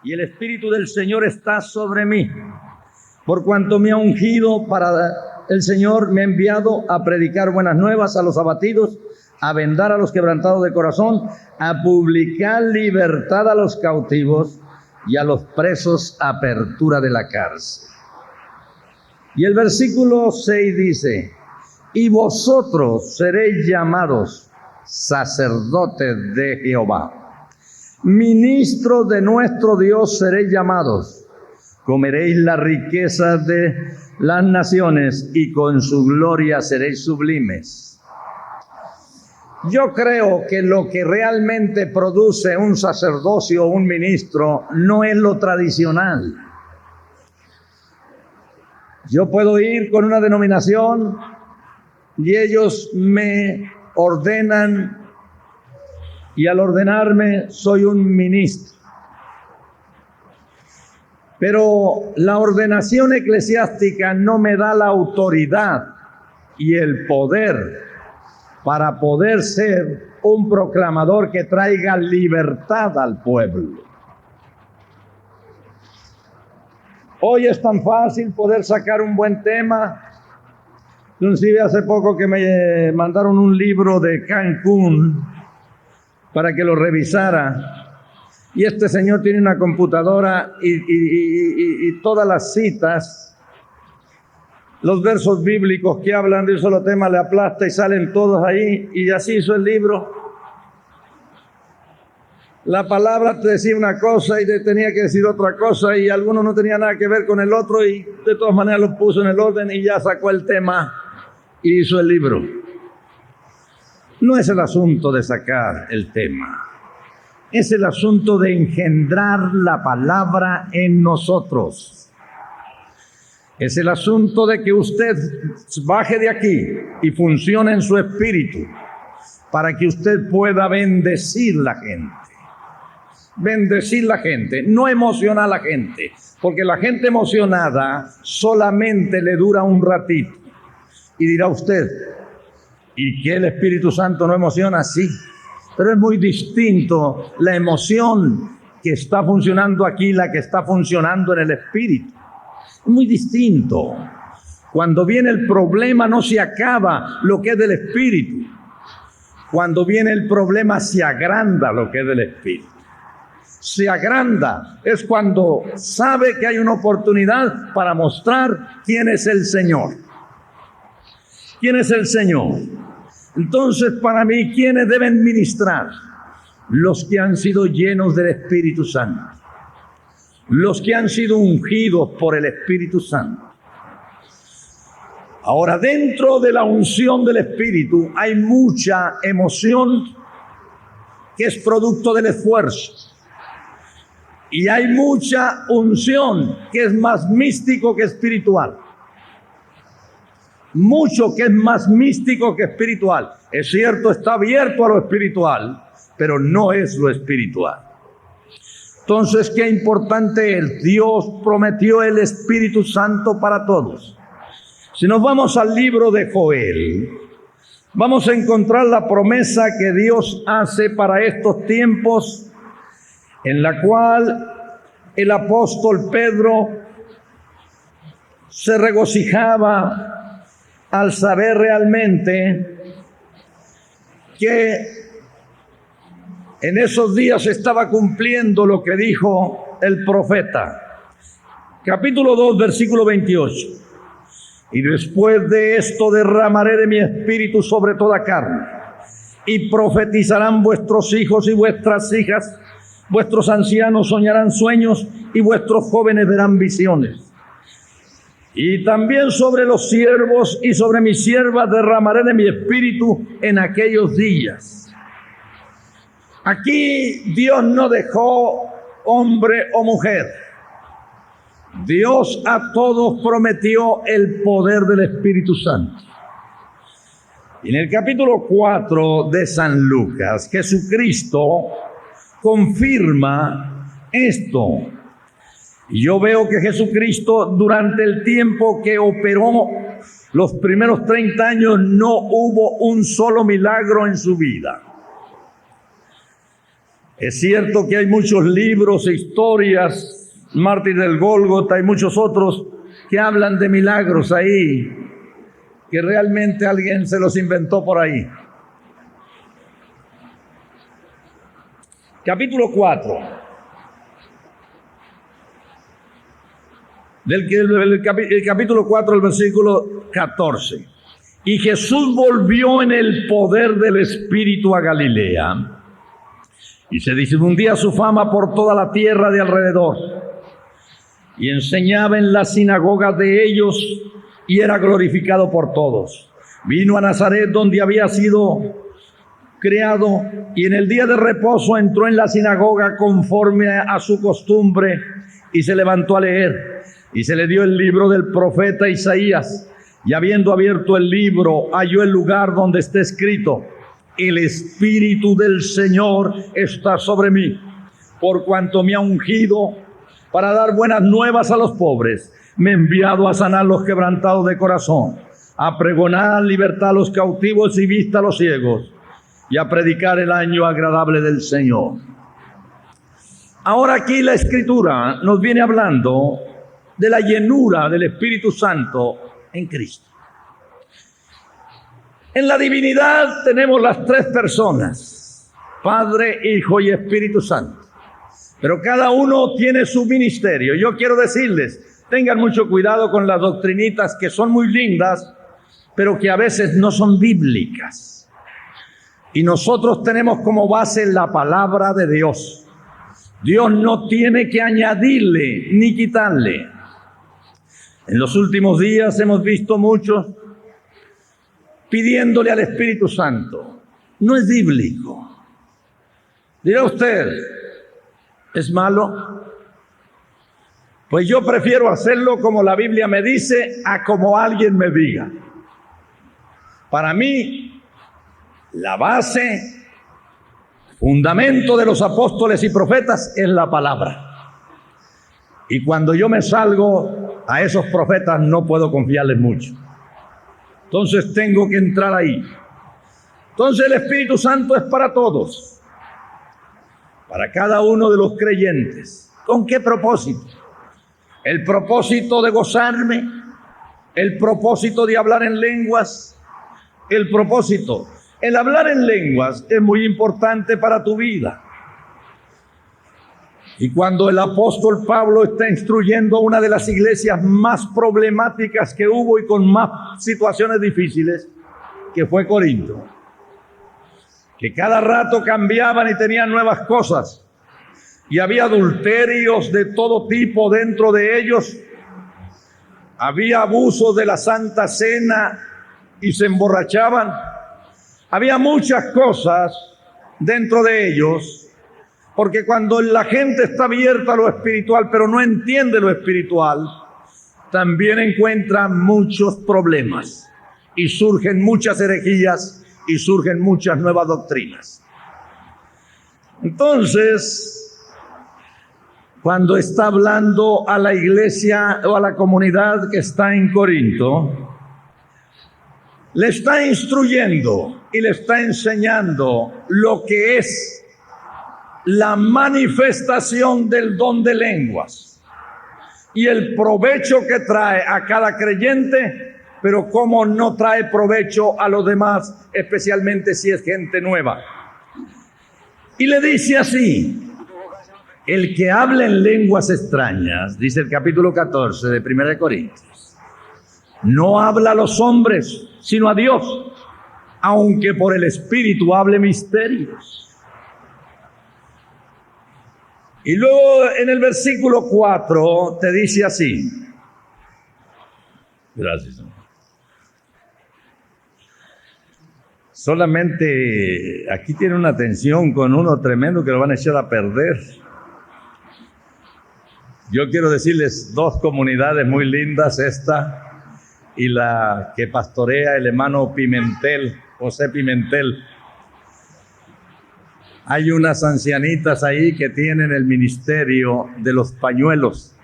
y el Espíritu del Señor está sobre mí, por cuanto me ha ungido el Señor me ha enviado a predicar buenas nuevas a los abatidos, a vendar a los quebrantados de corazón, a publicar libertad a los cautivos y a los presos apertura de la cárcel. Y el versículo 6 dice: y vosotros seréis llamados sacerdotes de Jehová, ministros de nuestro Dios seréis llamados, comeréis las riquezas de las naciones y con su gloria seréis sublimes. Yo creo que lo que realmente produce un sacerdocio o un ministro no es lo tradicional. Yo puedo ir con una denominación y ellos me ordenan, y al ordenarme soy un ministro. Pero la ordenación eclesiástica no me da la autoridad y el poder para poder ser un proclamador que traiga libertad al pueblo. Hoy es tan fácil poder sacar un buen tema. Inclusive hace poco que me mandaron un libro de Cancún para que lo revisara. Y este señor tiene una computadora y todas las citas, los versos bíblicos que hablan de un solo tema, le aplasta y salen todos ahí. Y así hizo el libro. La palabra te decía una cosa y te tenía que decir otra cosa, y alguno no tenía nada que ver con el otro, y de todas maneras lo puso en el orden y ya sacó el tema y hizo el libro. No es el asunto de sacar el tema, es el asunto de engendrar la palabra en nosotros. Es el asunto de que usted baje de aquí y funcione en su espíritu para que usted pueda bendecir la gente. Bendecir la gente, no emocionar a la gente, porque la gente emocionada solamente le dura un ratito. Y dirá usted, ¿y qué el Espíritu Santo no emociona? Sí, pero es muy distinto la emoción que está funcionando aquí, la que está funcionando en el Espíritu. Es muy distinto. Cuando viene el problema no se acaba lo que es del Espíritu. Cuando viene el problema se agranda lo que es del Espíritu. Se agranda, es cuando sabe que hay una oportunidad para mostrar quién es el Señor. ¿Quién es el Señor? Entonces, para mí, ¿quiénes deben ministrar? Los que han sido llenos del Espíritu Santo. Los que han sido ungidos por el Espíritu Santo. Ahora, dentro de la unción del Espíritu hay mucha emoción que es producto del esfuerzo. Y hay mucha unción que es más místico que espiritual. Mucho que es más místico que espiritual. Es cierto, está abierto a lo espiritual, pero no es lo espiritual. Entonces, qué importante es. Dios prometió el Espíritu Santo para todos. Si nos vamos al libro de Joel, vamos a encontrar la promesa que Dios hace para estos tiempos, en la cual el apóstol Pedro se regocijaba al saber realmente que en esos días se estaba cumpliendo lo que dijo el profeta. Capítulo 2, versículo 28. Y después de esto derramaré de mi espíritu sobre toda carne, y profetizarán vuestros hijos y vuestras hijas. Vuestros ancianos soñarán sueños y vuestros jóvenes verán visiones. Y también sobre los siervos y sobre mis siervas derramaré de mi espíritu en aquellos días. Aquí Dios no dejó hombre o mujer. Dios a todos prometió el poder del Espíritu Santo. En el capítulo 4 de San Lucas, Jesucristo confirma esto. Y yo veo que Jesucristo, durante el tiempo que operó, los primeros 30 años, no hubo un solo milagro en su vida. Es cierto que hay muchos libros e historias, Mártir del Gólgota y muchos otros que hablan de milagros ahí, que realmente alguien se los inventó por ahí. Capítulo 4. El capítulo 4, el versículo 14. Y Jesús volvió en el poder del Espíritu a Galilea, y se difundía su fama por toda la tierra de alrededor, y enseñaba en las sinagogas de ellos, y era glorificado por todos. Vino a Nazaret, donde había sido criado, y en el día de reposo entró en la sinagoga conforme a su costumbre, y se levantó a leer. Y se le dio el libro del profeta Isaías, y habiendo abierto el libro, halló el lugar donde está escrito: el Espíritu del Señor está sobre mí, por cuanto me ha ungido para dar buenas nuevas a los pobres, me ha enviado a sanar los quebrantados de corazón, a pregonar libertad a los cautivos y vista a los ciegos, y a predicar el año agradable del Señor. Ahora aquí la Escritura nos viene hablando de la llenura del Espíritu Santo en Cristo. En la divinidad tenemos las tres personas: Padre, Hijo y Espíritu Santo. Pero cada uno tiene su ministerio. Yo quiero decirles, tengan mucho cuidado con las doctrinitas que son muy lindas, pero que a veces no son bíblicas. Y nosotros tenemos como base la palabra de Dios. Dios no tiene que añadirle ni quitarle. En los últimos días hemos visto muchos pidiéndole al Espíritu Santo. No es bíblico. Dirá usted, ¿es malo? Pues yo prefiero hacerlo como la Biblia me dice a como alguien me diga. Para mí, la base, fundamento de los apóstoles y profetas es la palabra. Y cuando yo me salgo, a esos profetas no puedo confiarles mucho. Entonces tengo que entrar ahí. Entonces el Espíritu Santo es para todos, para cada uno de los creyentes. ¿Con qué propósito? El propósito de gozarme, el propósito de hablar en lenguas, el propósito. El hablar en lenguas es muy importante para tu vida. Y cuando el apóstol Pablo está instruyendo a una de las iglesias más problemáticas que hubo y con más situaciones difíciles, que fue Corinto, que cada rato cambiaban y tenían nuevas cosas, y había adulterios de todo tipo dentro de ellos, había abusos de la Santa Cena y se emborrachaban, había muchas cosas dentro de ellos. Porque cuando la gente está abierta a lo espiritual, pero no entiende lo espiritual, también encuentra muchos problemas. Y surgen muchas herejías y surgen muchas nuevas doctrinas. Entonces, cuando está hablando a la iglesia o a la comunidad que está en Corinto, le está instruyendo y le está enseñando lo que es la manifestación del don de lenguas y el provecho que trae a cada creyente, pero cómo no trae provecho a los demás, especialmente si es gente nueva. Y le dice así: el que habla en lenguas extrañas, dice el capítulo 14 de 1 Corintios, no habla a los hombres, sino a Dios, aunque por el Espíritu hable misterios. Y luego en el versículo 4 te dice así. Gracias. Solamente aquí tiene una tensión con uno tremendo que lo van a echar a perder. Yo quiero decirles dos comunidades muy lindas, esta y la que pastorea el hermano Pimentel, José Pimentel. Hay unas ancianitas ahí que tienen el ministerio de los pañuelos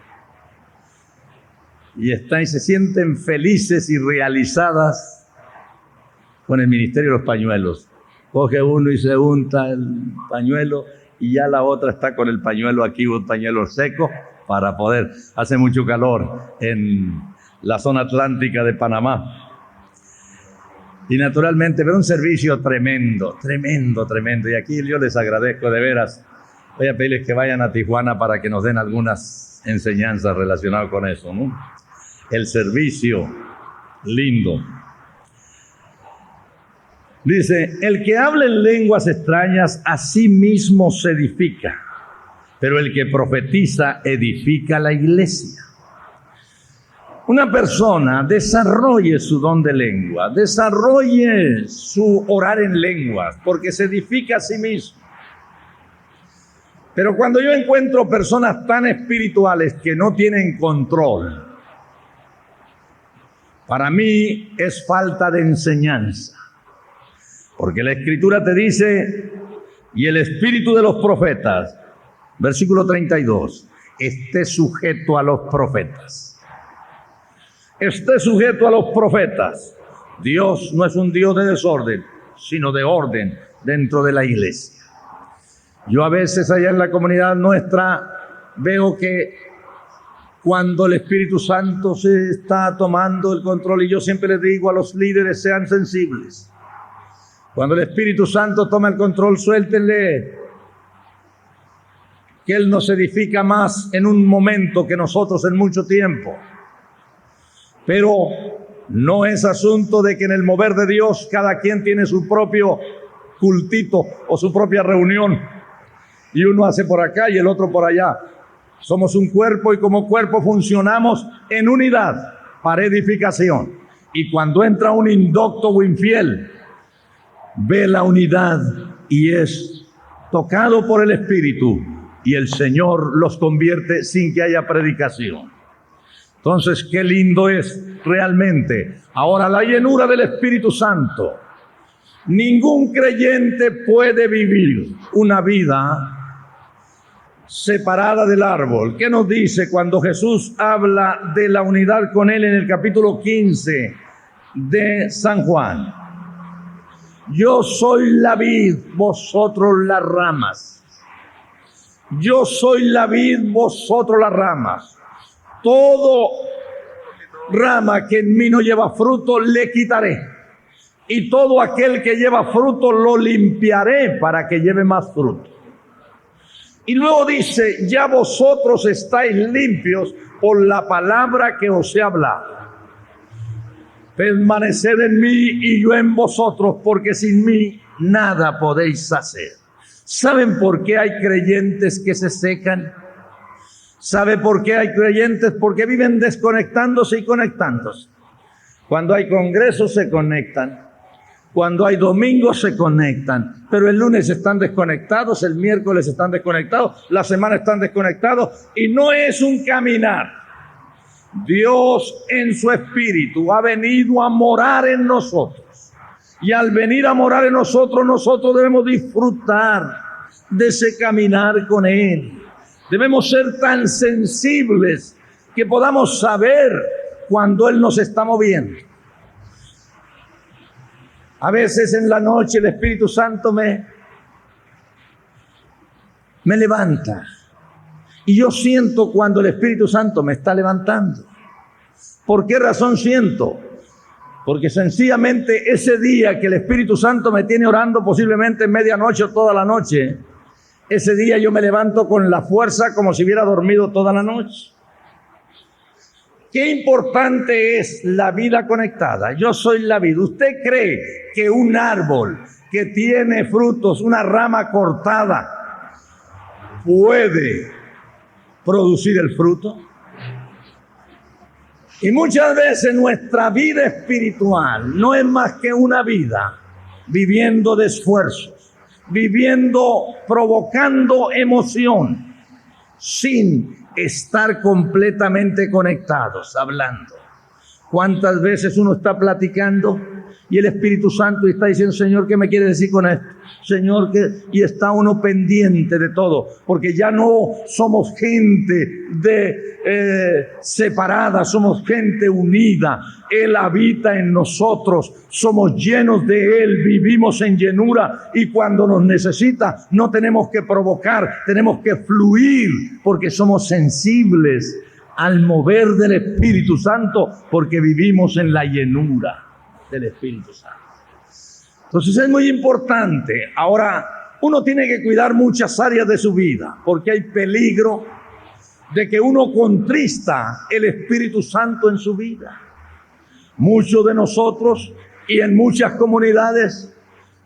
y se sienten felices y realizadas con el ministerio de los pañuelos. Coge uno y se unta el pañuelo y ya la otra está con el pañuelo aquí, un pañuelo seco, para poder. Hace mucho calor en la zona atlántica de Panamá. Y naturalmente, pero un servicio tremendo, tremendo, tremendo. Y aquí yo les agradezco de veras. Voy a pedirles que vayan a Tijuana para que nos den algunas enseñanzas relacionadas con eso, ¿no? El servicio lindo. Dice, el que habla en lenguas extrañas a sí mismo se edifica, pero el que profetiza edifica la iglesia. Una persona desarrolle su don de lengua, desarrolle su orar en lenguas, porque se edifica a sí mismo. Pero cuando yo encuentro personas tan espirituales que no tienen control, para mí es falta de enseñanza. Porque la Escritura te dice, y el espíritu de los profetas, versículo 32, esté sujeto a los profetas. Esté sujeto a los profetas. Dios no es un Dios de desorden, sino de orden dentro de la iglesia. Yo a veces allá en la comunidad nuestra veo que cuando el Espíritu Santo se está tomando el control, y yo siempre les digo a los líderes, sean sensibles. Cuando el Espíritu Santo toma el control, suéltenle, que Él nos edifica más en un momento que nosotros en mucho tiempo. Pero no es asunto de que en el mover de Dios cada quien tiene su propio cultito o su propia reunión, y uno hace por acá y el otro por allá. Somos un cuerpo y como cuerpo funcionamos en unidad para edificación. Y cuando entra un indocto o infiel, ve la unidad y es tocado por el Espíritu, y el Señor los convierte sin que haya predicación. Entonces, qué lindo es realmente. Ahora, la llenura del Espíritu Santo. Ningún creyente puede vivir una vida separada del árbol. ¿Qué nos dice cuando Jesús habla de la unidad con Él en el capítulo 15 de San Juan? Yo soy la vid, vosotros las ramas. Yo soy la vid, vosotros las ramas. Todo rama que en mí no lleva fruto, le quitaré. Y todo aquel que lleva fruto, lo limpiaré para que lleve más fruto. Y luego dice, ya vosotros estáis limpios por la palabra que os he hablado. Permaneced en mí y yo en vosotros, porque sin mí nada podéis hacer. ¿Saben por qué hay creyentes que se secan? ¿Sabe por qué hay creyentes? Porque viven desconectándose y conectándose. Cuando hay congresos se conectan. Cuando hay domingos se conectan. Pero el lunes están desconectados, el miércoles están desconectados, la semana están desconectados. Y no es un caminar. Dios en su espíritu ha venido a morar en nosotros. Y al venir a morar en nosotros, nosotros debemos disfrutar de ese caminar con Él. Debemos ser tan sensibles que podamos saber cuando Él nos está moviendo. A veces en la noche el Espíritu Santo me levanta. Y yo siento cuando el Espíritu Santo me está levantando. ¿Por qué razón siento? Porque sencillamente ese día que el Espíritu Santo me tiene orando posiblemente medianoche o toda la noche, ese día yo me levanto con la fuerza como si hubiera dormido toda la noche. Qué importante es la vida conectada. Yo soy la vida. ¿Usted cree que un árbol que tiene frutos, una rama cortada, puede producir el fruto? Y muchas veces nuestra vida espiritual no es más que una vida viviendo de esfuerzos, viviendo, provocando emoción, sin estar completamente conectados, hablando. ¿Cuántas veces uno está platicando y el Espíritu Santo está diciendo, Señor, ¿qué me quiere decir con esto? Señor, ¿qué? Y está uno pendiente de todo, porque ya no somos gente separada, somos gente unida. Él habita en nosotros, somos llenos de Él, vivimos en llenura, y cuando nos necesita no tenemos que provocar, tenemos que fluir, porque somos sensibles al mover del Espíritu Santo, porque vivimos en la llenura del Espíritu Santo. Entonces es muy importante. Ahora, uno tiene que cuidar muchas áreas de su vida, porque hay peligro de que uno contrista el Espíritu Santo en su vida. Muchos de nosotros y en muchas comunidades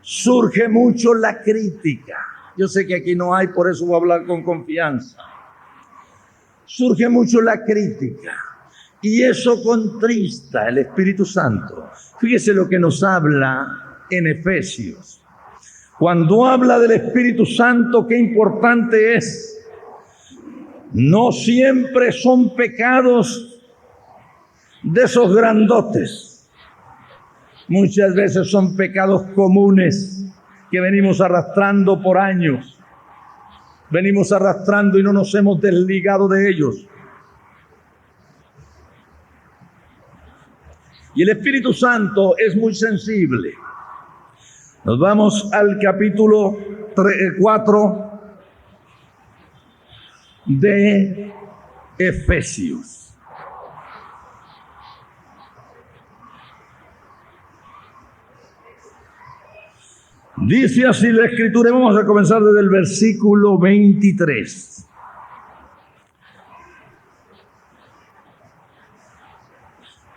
surge mucho la crítica. Yo sé que aquí no hay, por eso voy a hablar con confianza. Surge mucho la crítica y eso contrista el Espíritu Santo. Fíjese lo que nos habla en Efesios. Cuando habla del Espíritu Santo, qué importante es. No siempre son pecados de esos grandotes. Muchas veces son pecados comunes que venimos arrastrando por años. Venimos arrastrando y no nos hemos desligado de ellos. Y el Espíritu Santo es muy sensible. Nos vamos al capítulo 4 de Efesios. Dice así la Escritura, y vamos a comenzar desde el versículo 23.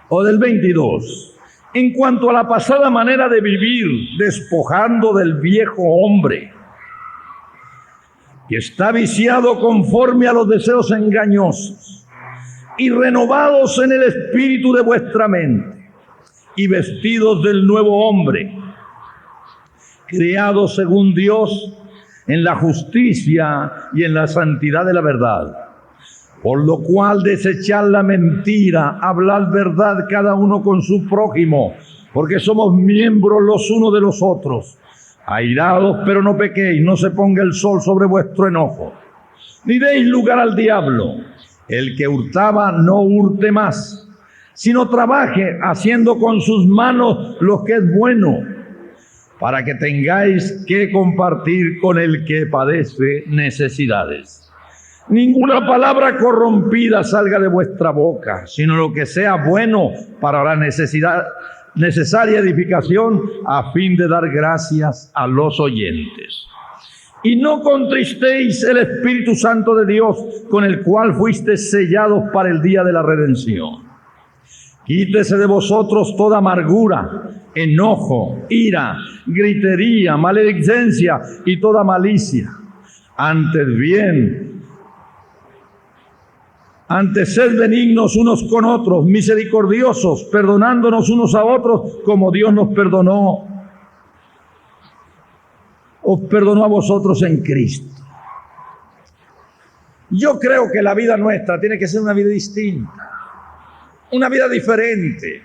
O del 22. En cuanto a la pasada manera de vivir, despojando del viejo hombre, que está viciado conforme a los deseos engañosos, y renovados en el espíritu de vuestra mente, y vestidos del nuevo hombre, creado según Dios en la justicia y en la santidad de la verdad. Por lo cual desechad la mentira, hablad verdad cada uno con su prójimo, porque somos miembros los unos de los otros. Airados, pero no pequéis, no se ponga el sol sobre vuestro enojo, ni deis lugar al diablo. El que hurtaba, no hurte más, sino trabaje haciendo con sus manos lo que es bueno, para que tengáis que compartir con el que padece necesidades. Ninguna palabra corrompida salga de vuestra boca, sino lo que sea bueno para la necesaria edificación, a fin de dar gracias a los oyentes. Y no contristéis el Espíritu Santo de Dios, con el cual fuisteis sellados para el día de la redención. Quítese de vosotros toda amargura, enojo, ira, gritería, maledicencia y toda malicia. Antes sed benignos unos con otros, misericordiosos, perdonándonos unos a otros, como Dios nos perdonó. Os perdonó a vosotros en Cristo. Yo creo que la vida nuestra tiene que ser una vida distinta, una vida diferente,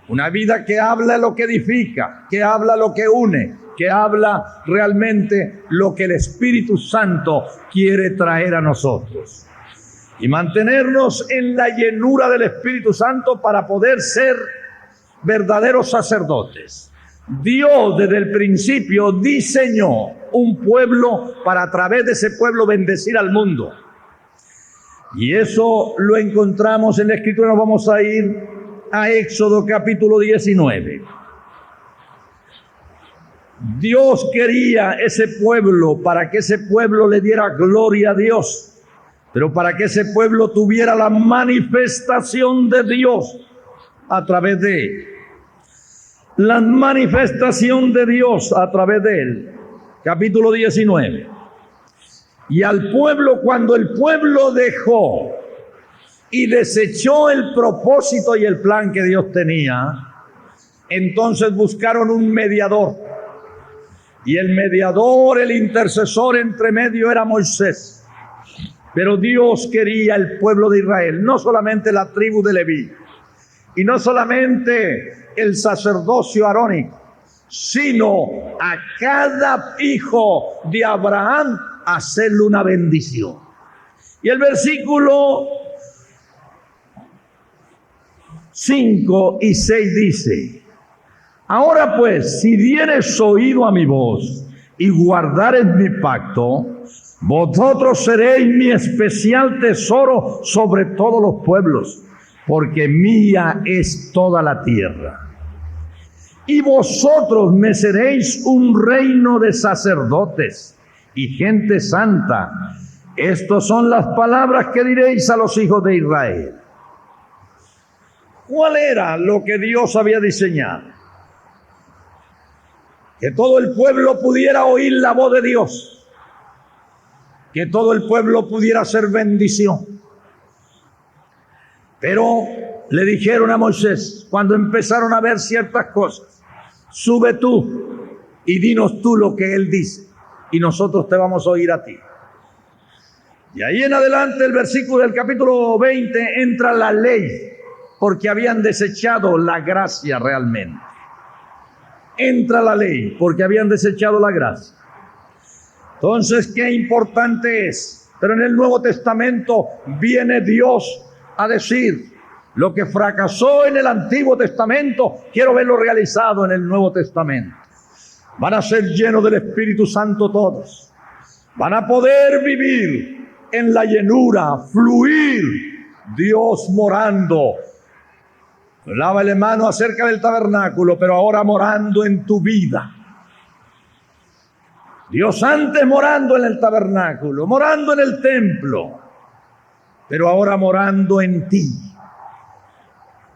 una vida que habla lo que edifica, que habla lo que une, que habla realmente lo que el Espíritu Santo quiere traer a nosotros. Y mantenernos en la llenura del Espíritu Santo para poder ser verdaderos sacerdotes. Dios desde el principio diseñó un pueblo para a través de ese pueblo bendecir al mundo. Y eso lo encontramos en la Escritura. Nos vamos a ir a Éxodo capítulo 19. Dios quería ese pueblo para que ese pueblo le diera gloria a Dios. Pero para que ese pueblo tuviera la manifestación de Dios a través de él. La manifestación de Dios a través de él. Capítulo 19. Y al pueblo, cuando el pueblo dejó y desechó el propósito y el plan que Dios tenía, entonces buscaron un mediador. Y el mediador, el intercesor entre medio era Moisés. Pero Dios quería el pueblo de Israel, no solamente la tribu de Leví. Y no solamente el sacerdocio arónico, sino a cada hijo de Abraham hacerle una bendición. Y el versículo 5 y 6 dice: ahora pues, si dieres oído a mi voz y guardares mi pacto, vosotros seréis mi especial tesoro sobre todos los pueblos, porque mía es toda la tierra. Y vosotros me seréis un reino de sacerdotes y gente santa. Estas son las palabras que diréis a los hijos de Israel. ¿Cuál era lo que Dios había diseñado? Que todo el pueblo pudiera oír la voz de Dios, que todo el pueblo pudiera hacer bendición. Pero le dijeron a Moisés, cuando empezaron a ver ciertas cosas: sube tú y dinos tú lo que él dice, y nosotros te vamos a oír a ti. Y ahí en adelante, el versículo del capítulo 20, entra la ley, porque habían desechado la gracia realmente. Entra la ley, porque habían desechado la gracia. Entonces, qué importante es. Pero en el Nuevo Testamento viene Dios a decir: lo que fracasó en el Antiguo Testamento, quiero verlo realizado en el Nuevo Testamento. Van a ser llenos del Espíritu Santo todos. Van a poder vivir en la llenura, fluir, Dios morando. Hablaba el hermano acerca del tabernáculo, pero ahora morando en tu vida. Dios antes morando en el tabernáculo, morando en el templo, pero ahora morando en ti.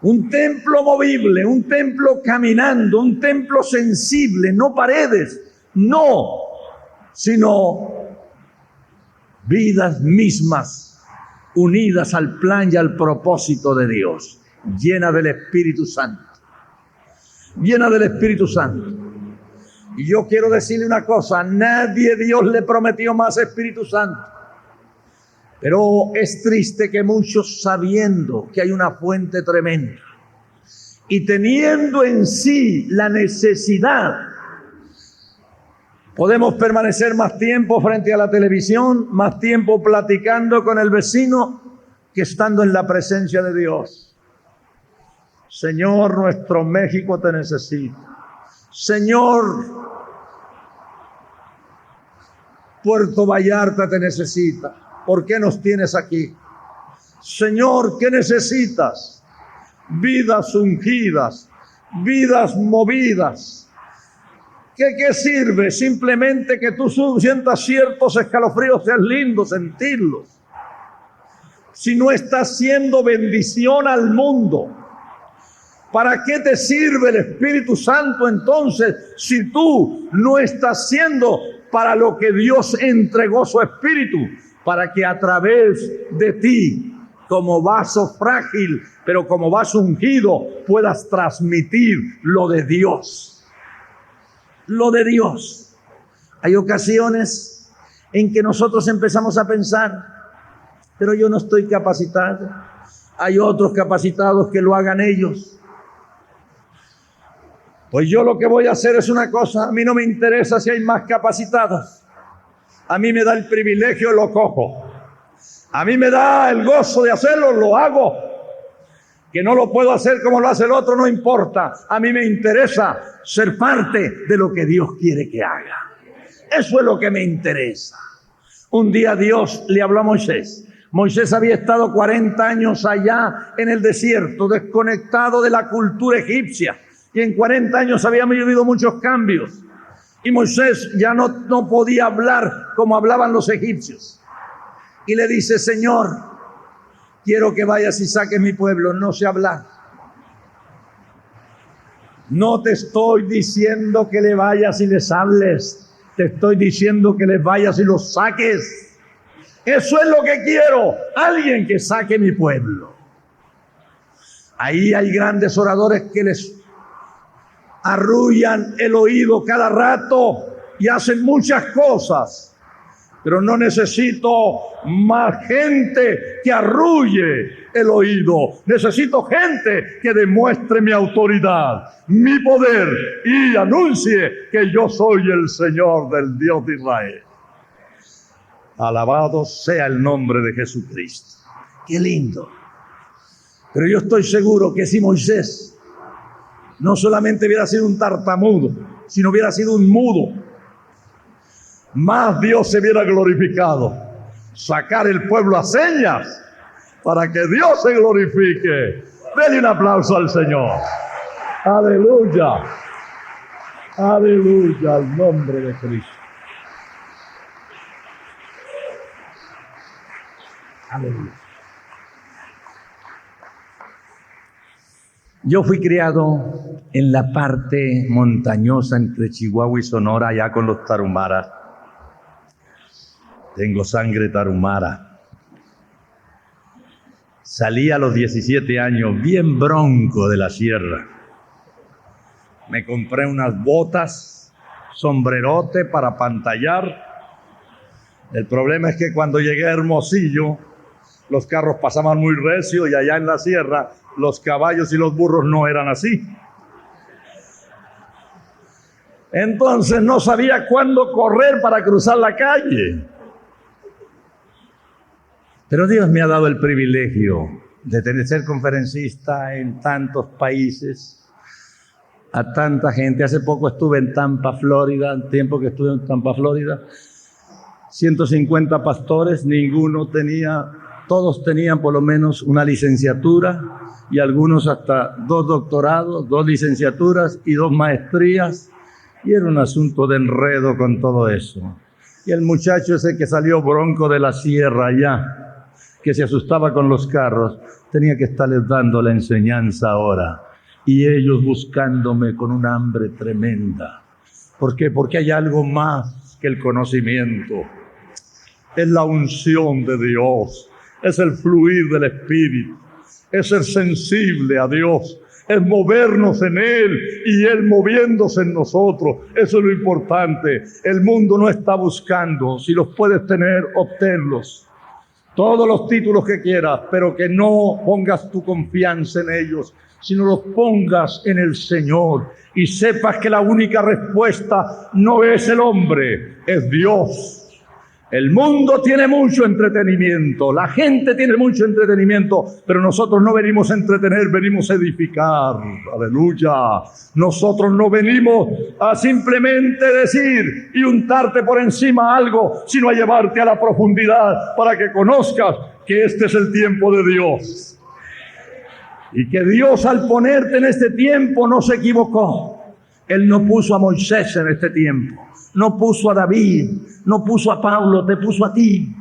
Un templo movible, un templo caminando, un templo sensible, no paredes, no, sino vidas mismas unidas al plan y al propósito de Dios, llena del Espíritu Santo, llena del Espíritu Santo. Y yo quiero decirle una cosa: a nadie Dios le prometió más Espíritu Santo. Pero es triste que muchos, sabiendo que hay una fuente tremenda y teniendo en sí la necesidad, podemos permanecer más tiempo frente a la televisión, más tiempo platicando con el vecino, que estando en la presencia de Dios. Señor, nuestro México te necesita. Señor, Puerto Vallarta te necesita. ¿Por qué nos tienes aquí? Señor, ¿qué necesitas? Vidas ungidas, vidas movidas. ¿Qué sirve? Simplemente que tú sientas ciertos escalofríos, es lindo sentirlos. Si no estás haciendo bendición al mundo, ¿para qué te sirve el Espíritu Santo entonces si tú no estás haciendo para lo que Dios entregó su Espíritu? Para que a través de ti, como vaso frágil, pero como vaso ungido, puedas transmitir lo de Dios. Lo de Dios. Hay ocasiones en que nosotros empezamos a pensar: pero yo no estoy capacitado. Hay otros capacitados, que lo hagan ellos. Pues yo lo que voy a hacer es una cosa: a mí no me interesa si hay más capacitados. A mí me da el privilegio, lo cojo. A mí me da el gozo de hacerlo, lo hago. Que no lo puedo hacer como lo hace el otro, no importa. A mí me interesa ser parte de lo que Dios quiere que haga. Eso es lo que me interesa. Un día Dios le habló a Moisés. Moisés había estado 40 años allá en el desierto, desconectado de la cultura egipcia. Y en 40 años había vivido muchos cambios. Y Moisés ya no podía hablar como hablaban los egipcios. Y le dice: Señor, quiero que vayas y saques mi pueblo. No sé hablar. No te estoy diciendo que le vayas y les hables. Te estoy diciendo que les vayas y los saques. Eso es lo que quiero. Alguien que saque mi pueblo. Ahí hay grandes oradores que les arrullan el oído cada rato y hacen muchas cosas. Pero no necesito más gente que arrulle el oído. Necesito gente que demuestre mi autoridad, mi poder y anuncie que yo soy el Señor del Dios de Israel. Alabado sea el nombre de Jesucristo. ¡Qué lindo! Pero yo estoy seguro que si Moisés no solamente hubiera sido un tartamudo, sino hubiera sido un mudo, más Dios se hubiera glorificado. Sacar el pueblo a señas para que Dios se glorifique. Denle un aplauso al Señor. Aleluya. Aleluya al nombre de Cristo. Aleluya. Yo fui criado en la parte montañosa entre Chihuahua y Sonora, allá con los tarumaras. Tengo sangre tarumara. Salí a los 17 años bien bronco de la sierra. Me compré unas botas, sombrerote para pantallar. El problema es que cuando llegué a Hermosillo, los carros pasaban muy recio y allá en la sierra los caballos y los burros no eran así. Entonces no sabía cuándo correr para cruzar la calle. Pero Dios me ha dado el privilegio de ser conferencista en tantos países, a tanta gente. Hace poco estuve en Tampa, Florida, el tiempo que estuve en Tampa, Florida, 150 pastores, todos tenían por lo menos una licenciatura y algunos hasta 2 doctorados, 2 licenciaturas y 2 maestrías. Y era un asunto de enredo con todo eso. Y el muchacho ese que salió bronco de la sierra allá, que se asustaba con los carros, tenía que estarles dando la enseñanza ahora. Y ellos buscándome con un hambre tremenda. ¿Por qué? Porque hay algo más que el conocimiento. Es la unción de Dios. Es el fluir del Espíritu. Es ser sensible a Dios. Es movernos en Él y Él moviéndose en nosotros. Eso es lo importante. El mundo no está buscando. Si los puedes tener, obténlos. Todos los títulos que quieras, pero que no pongas tu confianza en ellos, sino los pongas en el Señor. Y sepas que la única respuesta no es el hombre, es Dios. El mundo tiene mucho entretenimiento, la gente tiene mucho entretenimiento, pero nosotros no venimos a entretener, venimos a edificar. Aleluya. Nosotros no venimos a simplemente decir y untarte por encima algo, sino a llevarte a la profundidad para que conozcas que este es el tiempo de Dios. Y que Dios al ponerte en este tiempo no se equivocó. Él no puso a Moisés en este tiempo. No puso a David, no puso a Pablo, te puso a ti.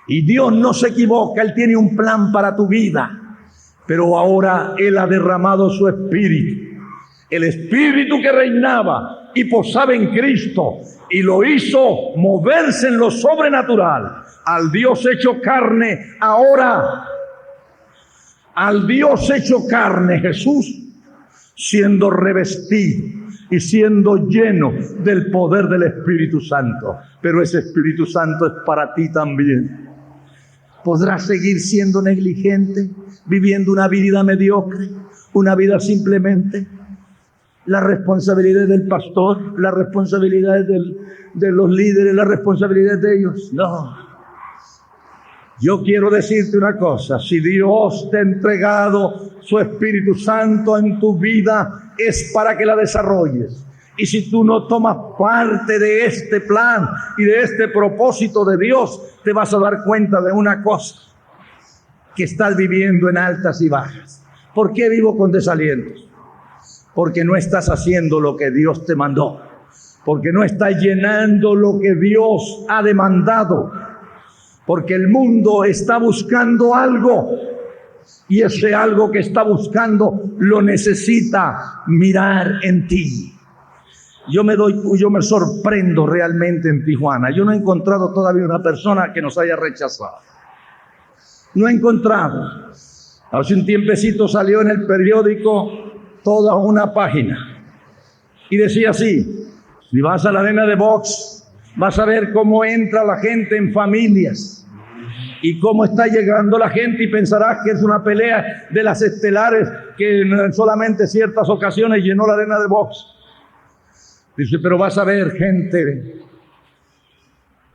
Y Dios no se equivoca, Él tiene un plan para tu vida. Pero ahora Él ha derramado su Espíritu. El Espíritu que reinaba y posaba en Cristo y lo hizo moverse en lo sobrenatural. Al Dios hecho carne, ahora, al Dios hecho carne, Jesús, siendo revestido y siendo lleno del poder del Espíritu Santo. Pero ese Espíritu Santo es para ti también. ¿Podrás seguir siendo negligente, viviendo una vida mediocre, una vida simplemente? La responsabilidad del pastor, la responsabilidad de los líderes, la responsabilidad de ellos. No. Yo quiero decirte una cosa, si Dios te ha entregado su Espíritu Santo en tu vida, es para que la desarrolles. Y si tú no tomas parte de este plan y de este propósito de Dios, te vas a dar cuenta de una cosa, que estás viviendo en altas y bajas. ¿Por qué vivo con desalientos? Porque no estás haciendo lo que Dios te mandó, porque no estás llenando lo que Dios ha demandado. Porque el mundo está buscando algo y ese algo que está buscando lo necesita mirar en ti. Yo me sorprendo realmente en Tijuana. Yo no he encontrado todavía una persona que nos haya rechazado. No he encontrado. Hace un tiempecito salió en el periódico toda una página y decía así: si vas a la arena de box Vas a ver cómo entra la gente en familias y cómo está llegando la gente y pensarás que es una pelea de las estelares que en solamente ciertas ocasiones llenó la arena de box. Dice, pero vas a ver gente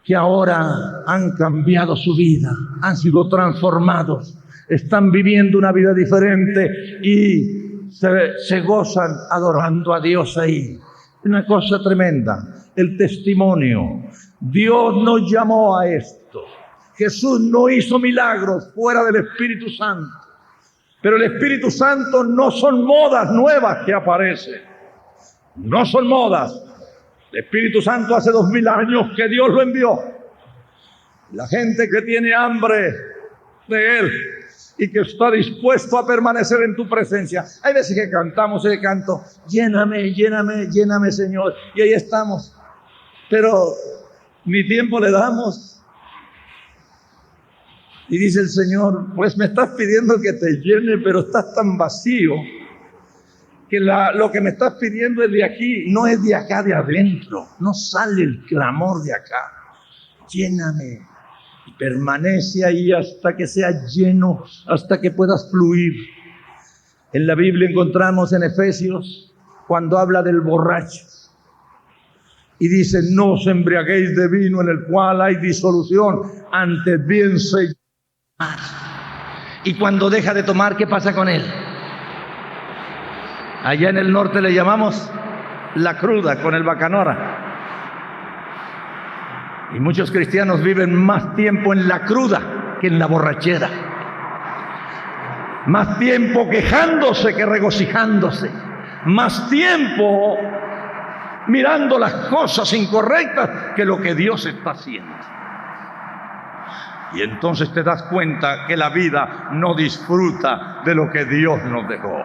que ahora han cambiado su vida, han sido transformados, están viviendo una vida diferente y se gozan adorando a Dios ahí. Una cosa tremenda, el testimonio. Dios nos llamó a esto. Jesús no hizo milagros fuera del Espíritu Santo. Pero el Espíritu Santo no son modas nuevas que aparecen. No son modas. El Espíritu Santo hace 2000 años que Dios lo envió. La gente que tiene hambre de Él y que está dispuesto a permanecer en tu presencia. Hay veces que cantamos ese canto, lléname, lléname, lléname, Señor. Y ahí estamos. Pero ni tiempo le damos. Y dice el Señor, pues me estás pidiendo que te llene, pero estás tan vacío que lo que me estás pidiendo es de aquí, no es de acá, de adentro. No sale el clamor de acá. Lléname. Y permanece ahí hasta que sea lleno, hasta que puedas fluir. En la Biblia encontramos en Efesios, cuando habla del borracho, y dice, no os embriaguéis de vino en el cual hay disolución, antes bien se tomar. Y cuando deja de tomar, ¿qué pasa con él? Allá en el norte le llamamos la cruda, con el bacanora. Y muchos cristianos viven más tiempo en la cruda que en la borrachera. Más tiempo quejándose que regocijándose. Más tiempo mirando las cosas incorrectas que lo que Dios está haciendo. Y entonces te das cuenta que la vida no disfruta de lo que Dios nos dejó.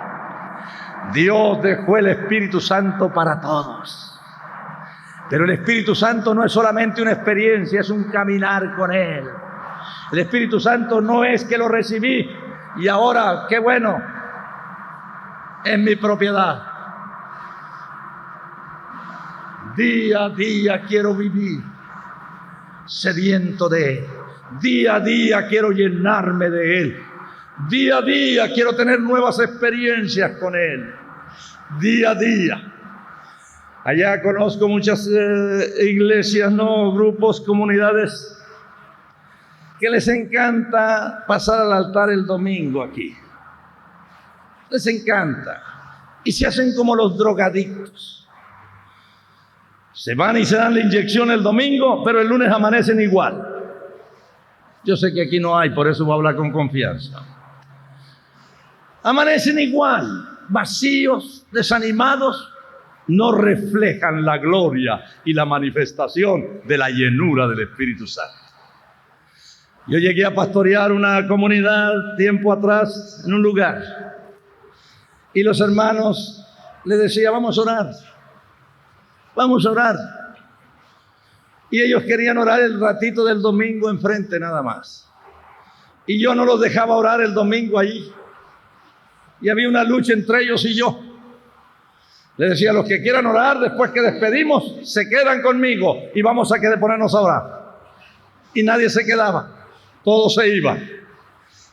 Dios dejó el Espíritu Santo para todos. Pero el Espíritu Santo no es solamente una experiencia, es un caminar con Él. El Espíritu Santo no es que lo recibí y ahora, qué bueno, es mi propiedad. Día a día quiero vivir sediento de Él. Día a día quiero llenarme de Él. Día a día quiero tener nuevas experiencias con Él. Día a día. Allá conozco muchas iglesias, no, grupos, comunidades que les encanta pasar al altar el domingo aquí. Les encanta. Y se hacen como los drogadictos. Se van y se dan la inyección el domingo, pero el lunes amanecen igual. Yo sé que aquí no hay, por eso voy a hablar con confianza. Amanecen igual, vacíos, desanimados. No reflejan la gloria y la manifestación de la llenura del Espíritu Santo. Yo llegué a pastorear una comunidad tiempo atrás en un lugar y los hermanos les decía, vamos a orar, vamos a orar. Y ellos querían orar el ratito del domingo enfrente nada más. Y yo no los dejaba orar el domingo allí. Y había una lucha entre ellos y yo. Le decía, los que quieran orar, después que despedimos, se quedan conmigo y vamos a ponernos a orar. Y nadie se quedaba, todos se iban.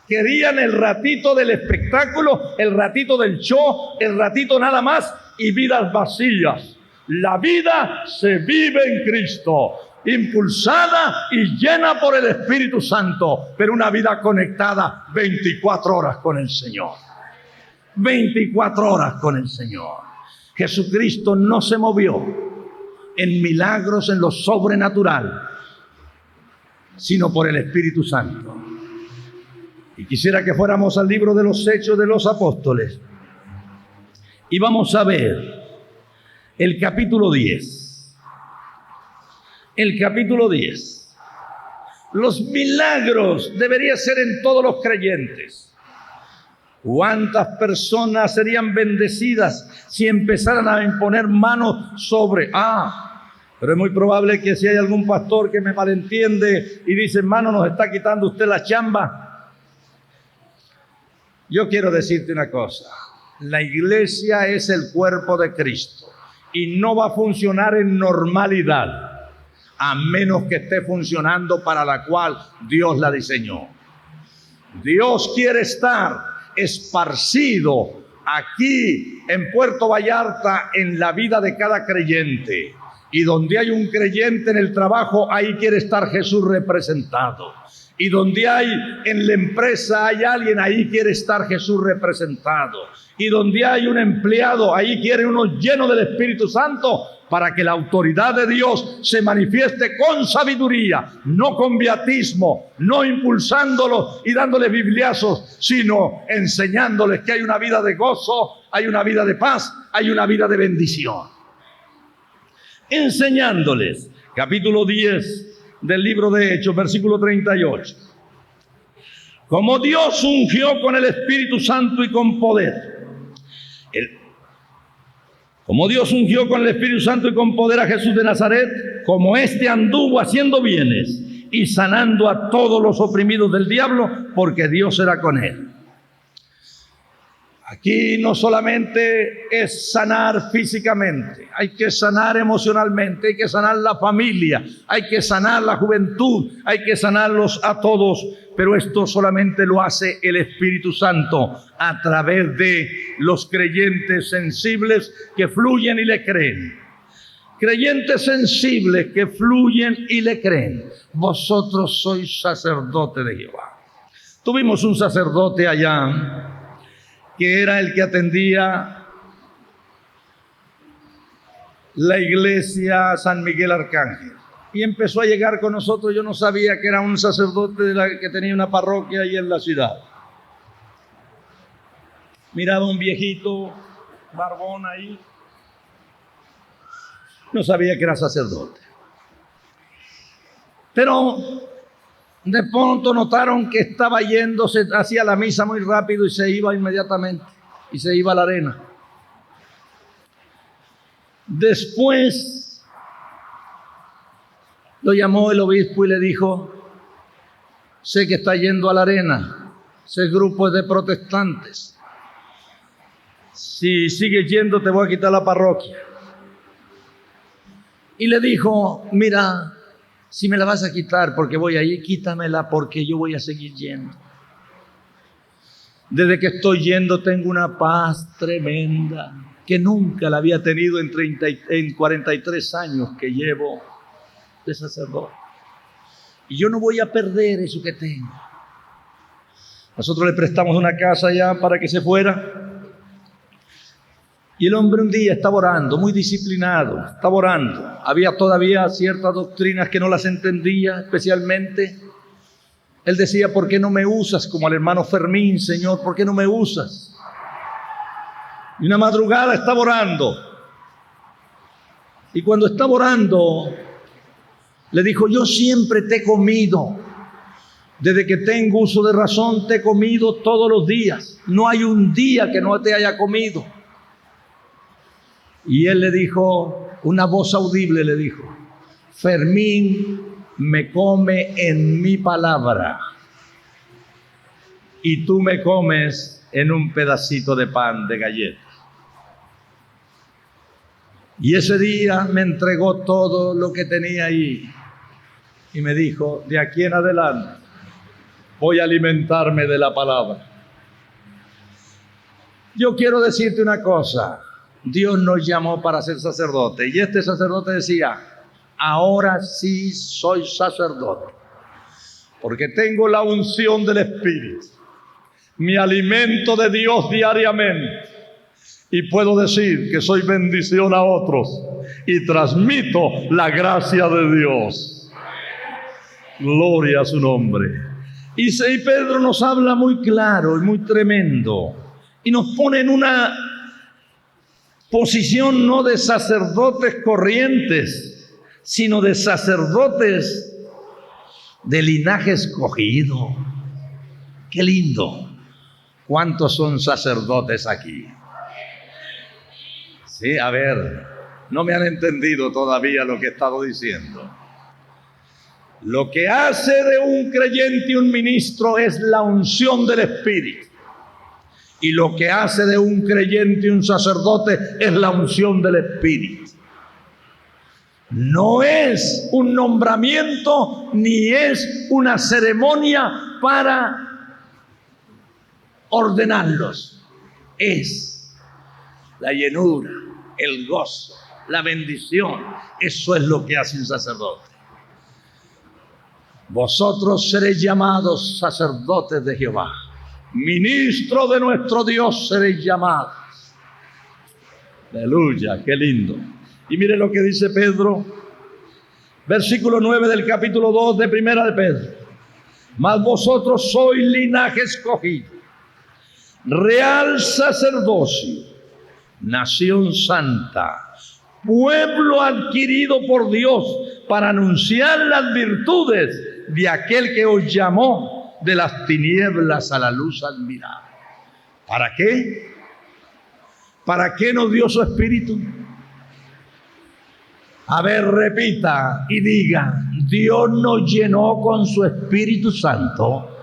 Querían el ratito del espectáculo, el ratito del show, el ratito nada más y vidas vacías. La vida se vive en Cristo, impulsada y llena por el Espíritu Santo, pero una vida conectada 24 horas con el Señor. 24 horas con el Señor. Jesucristo no se movió en milagros, en lo sobrenatural, sino por el Espíritu Santo. Y quisiera que fuéramos al libro de los Hechos de los Apóstoles y vamos a ver el capítulo 10. El capítulo 10. Los milagros deberían ser en todos los creyentes. ¿Cuántas personas serían bendecidas si empezaran a imponer manos sobre? Pero es muy probable que si hay algún pastor que me malentiende y dice, hermano, nos está quitando usted la chamba. Yo quiero decirte una cosa. La iglesia es el cuerpo de Cristo y no va a funcionar en normalidad. a menos que esté funcionando para la cual Dios la diseñó. Dios quiere estar esparcido aquí en Puerto Vallarta en la vida de cada creyente. Y donde hay un creyente en el trabajo, ahí quiere estar Jesús representado. Y donde hay en la empresa hay alguien, ahí quiere estar Jesús representado. Y donde hay un empleado, ahí quiere uno lleno del Espíritu Santo para que la autoridad de Dios se manifieste con sabiduría, no con beatismo, no impulsándolos y dándoles bibliazos, sino enseñándoles que hay una vida de gozo, hay una vida de paz, hay una vida de bendición. Enseñándoles, capítulo 10 del libro de Hechos, versículo 38. Como Dios ungió con el Espíritu Santo y con poder. Como Dios ungió con el Espíritu Santo y con poder a Jesús de Nazaret, como éste anduvo haciendo bienes y sanando a todos los oprimidos del diablo, porque Dios era con él. Aquí no solamente es sanar físicamente, hay que sanar emocionalmente, hay que sanar la familia, hay que sanar la juventud, hay que sanarlos a todos, pero esto solamente lo hace el Espíritu Santo a través de los creyentes sensibles que fluyen y le creen. Creyentes sensibles que fluyen y le creen. Vosotros sois sacerdotes de Jehová. Tuvimos un sacerdote allá que era el que atendía la iglesia San Miguel Arcángel. Y empezó a llegar con nosotros. Yo no sabía que era un sacerdote que tenía una parroquia ahí en la ciudad. Miraba un viejito, barbón ahí. No sabía que era sacerdote. Pero de pronto notaron que estaba yéndose, hacía la misa muy rápido y se iba inmediatamente. Y se iba a la arena. Después lo llamó el obispo y le dijo: sé que está yendo a la arena, ese grupo es de protestantes. Si sigues yendo te voy a quitar la parroquia. Y le dijo: mira, si me la vas a quitar porque voy allí, quítamela porque yo voy a seguir yendo. Desde que estoy yendo tengo una paz tremenda que nunca la había tenido en 43 años que llevo de sacerdote. Y yo no voy a perder eso que tengo. Nosotros le prestamos una casa ya para que se fuera. Y el hombre un día estaba orando, muy disciplinado, estaba orando. Había todavía ciertas doctrinas que no las entendía, especialmente. Él decía: ¿por qué no me usas como al hermano Fermín, Señor? ¿Por qué no me usas? Y una madrugada estaba orando. Y cuando estaba orando, le dijo: yo siempre te he comido. Desde que tengo uso de razón, te he comido todos los días. No hay un día que no te haya comido. Y él le dijo, una voz audible le dijo: Fermín me come en mi palabra y tú me comes en un pedacito de pan de galleta. Y ese día me entregó todo lo que tenía ahí y me dijo: de aquí en adelante voy a alimentarme de la palabra. Yo quiero decirte una cosa: Dios nos llamó para ser sacerdote. Y este sacerdote decía: ahora sí soy sacerdote, porque tengo la unción del Espíritu, me alimento de Dios diariamente, y puedo decir que soy bendición a otros y transmito la gracia de Dios. Gloria a su nombre. Y Pedro nos habla muy claro y muy tremendo, y nos pone en una posición no de sacerdotes corrientes, sino de sacerdotes de linaje escogido. ¡Qué lindo! ¿Cuántos son sacerdotes aquí? Sí, a ver, no me han entendido todavía lo que he estado diciendo. Lo que hace de un creyente y un ministro es la unción del Espíritu. Y lo que hace de un creyente y un sacerdote es la unción del Espíritu. No es un nombramiento ni es una ceremonia para ordenarlos. Es la llenura, el gozo, la bendición. Eso es lo que hace un sacerdote. Vosotros seréis llamados sacerdotes de Jehová. Ministro de nuestro Dios seréis llamados. Aleluya, qué lindo. Y mire lo que dice Pedro, versículo 9 del capítulo 2 de Primera de Pedro. Mas vosotros sois linaje escogido, real sacerdocio, nación santa, pueblo adquirido por Dios para anunciar las virtudes de aquel que os llamó de las tinieblas a la luz admirable. ¿Para qué? ¿Para qué nos dio su Espíritu? A ver, repita y diga: Dios nos llenó con su Espíritu Santo